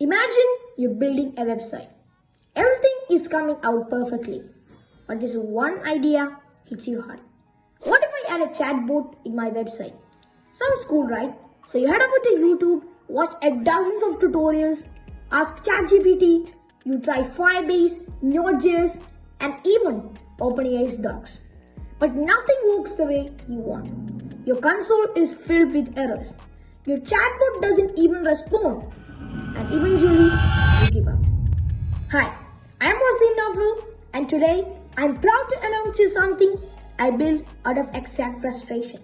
Imagine you're building a website. Everything is coming out perfectly, but this one idea hits you hard. What if I add a chatbot in my website? Sounds cool, right? So you head over to YouTube, watch a dozens of tutorials, ask ChatGPT, you try Firebase, Node.js, and even OpenAI's docs. But nothing works the way you want. Your console is filled with errors. Your chatbot doesn't even respond. And eventually, you give up. Hi, I am Vaseem, and today I'm proud to announce you something I built out of exact frustration.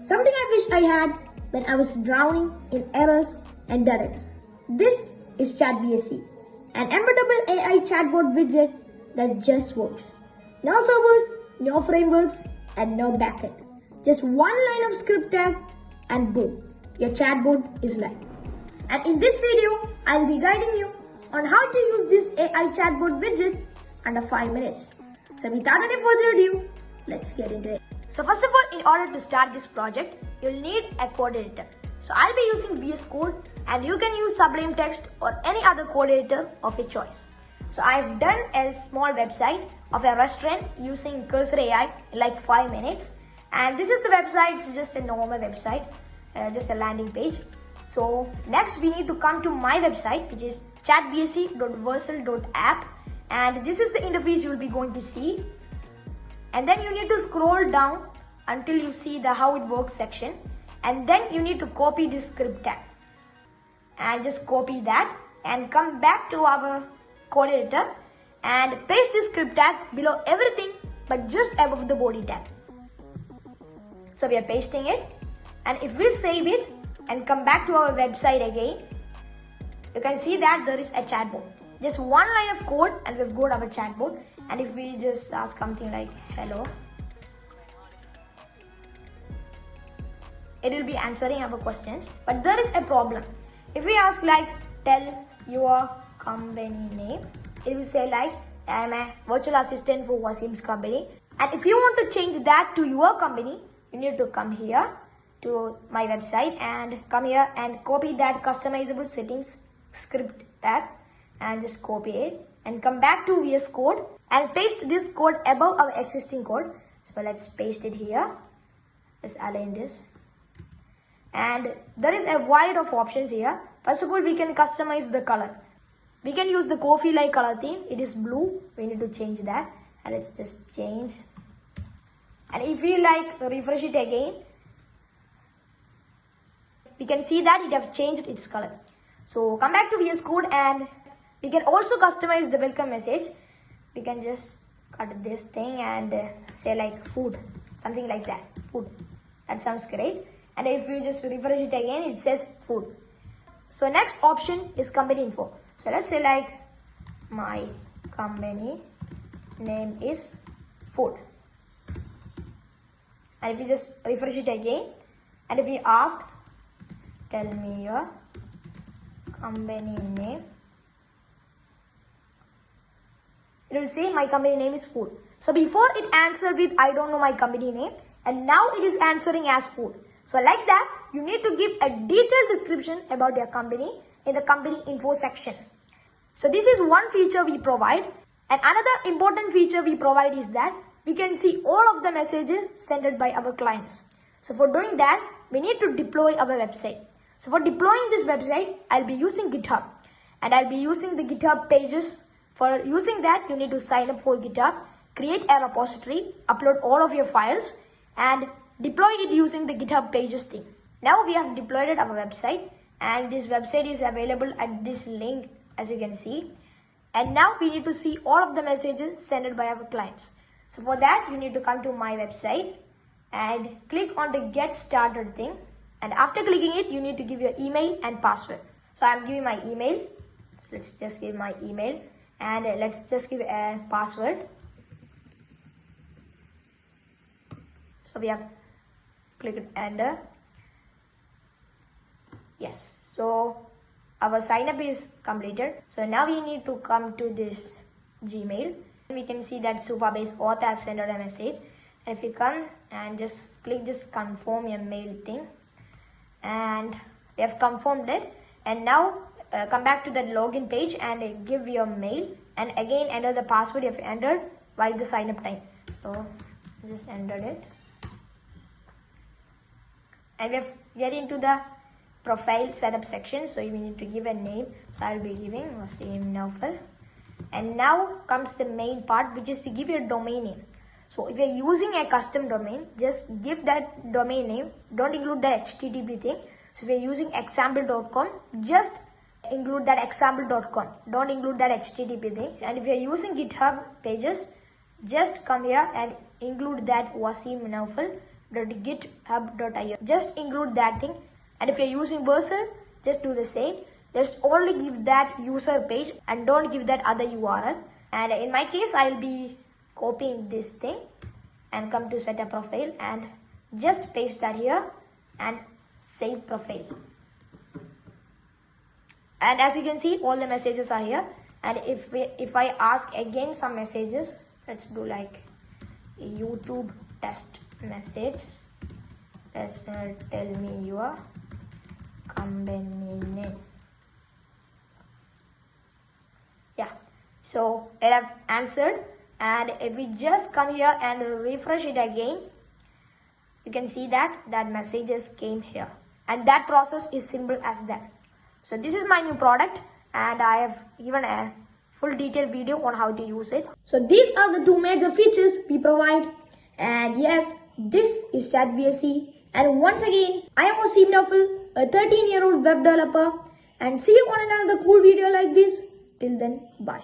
Something I wish I had when I was drowning in errors and dead ends. This is ChatVSE, an embeddable AI chatbot widget that just works. No servers, no frameworks, and no backend. Just one line of script tag and boom, your chatbot is live. And in this video, I'll be guiding you on how to use this AI chatbot widget under 5 minutes. So without any further ado, let's get into it. So first of all, in order to start this project, you'll need a code editor. So I'll be using VS Code, and you can use Sublime Text or any other code editor of your choice. So I've done a small website of a restaurant using Cursor AI in like 5 minutes. And this is the website. It's just a normal website, just a landing page. So next we need to come to my website, which is chatvse.versal.app, and this is the interface you will be going to see. And then you need to scroll down until you see the how it works section, and then you need to copy this script tag and just copy that and come back to our code editor and paste this script tag below everything but just above the body tag. So we are pasting it, and if we save it and come back to our website again, you can see that there is a chatbot. Just one line of code and we've got our chatbot. And if we just ask something like hello, it will be answering our questions. But there is a problem. If we ask like tell your company name, it will say like I am a virtual assistant for Vaseem's company. And if you want to change that to your company, you need to come here to my website and come here and copy that customizable settings script tag and just copy it and come back to VS Code and paste this code above our existing code. So let's paste it here. Let's align this. And there is a wide of options here. First of all, we can customize the color. We can use the coffee-like color theme. It is blue. We need to change that. And let's just change. And if we like refresh it again, we can see that it have changed its color. So come back to VS Code, and we can also customize the welcome message. We can just cut this thing and say like food, something like that, food. That sounds great. And if you just refresh it again, it says food. So next option is company info. So let's say like my company name is food. And if you just refresh it again, and if you ask tell me your company name, it will say my company name is food. So before it answered with I don't know my company name, and now it is answering as food. So like that, you need to give a detailed description about your company in the company info section. So this is one feature we provide. And another important feature we provide is that we can see all of the messages sent by our clients. So for doing that, we need to deploy our website. So for deploying this website, I'll be using GitHub, and I'll be using the GitHub pages. For using that, you need to sign up for GitHub, create a repository, upload all of your files, and deploy it using the GitHub pages thing. Now we have deployed our website, and this website is available at this link, as you can see. And now we need to see all of the messages sent by our clients. So for that, you need to come to my website and click on the get started thing. And after clicking it, you need to give your email and password. So I'm giving my email. So let's just give my email, and let's just give a password. So we have clicked enter. Yes. So our sign up is completed. So now we need to come to this Gmail. We can see that Superbase auth has sent out a message. And if you come and just click this confirm your mail thing, and we have confirmed it, and now come back to that login page and give your mail, and again enter the password you have entered while the sign up time. So just entered it, and we have get into the profile setup section. So you need to give a name. So I'll be giving Vaseem Naufal. And now comes the main part, which is to give your domain name. So if you're using a custom domain, just give that domain name. Don't include the HTTP thing. So if you're using example.com, just include that example.com. Don't include that HTTP thing. And if you're using GitHub pages, just come here and include that vaseemnaufal.github.io. Just include that thing. And if you're using Vercel, just do the same. Just only give that user page and don't give that other URL. And in my case, I'll be copying this thing and come to set a profile and just paste that here and save profile. And as you can see, all the messages are here. And if I ask again some messages, let's do like a YouTube test message. Let's tell me your company name. Yeah, so it have answered. And if we just come here and refresh it again, you can see that messages came here. And that process is simple as that. So this is my new product, and I have given a full detailed video on how to use it. So these are the two major features we provide. And yes, this is ChatVSE. And once again, I am Vaseem Naufal, a 13-year-old web developer. And see you on another cool video like this. Till then, bye.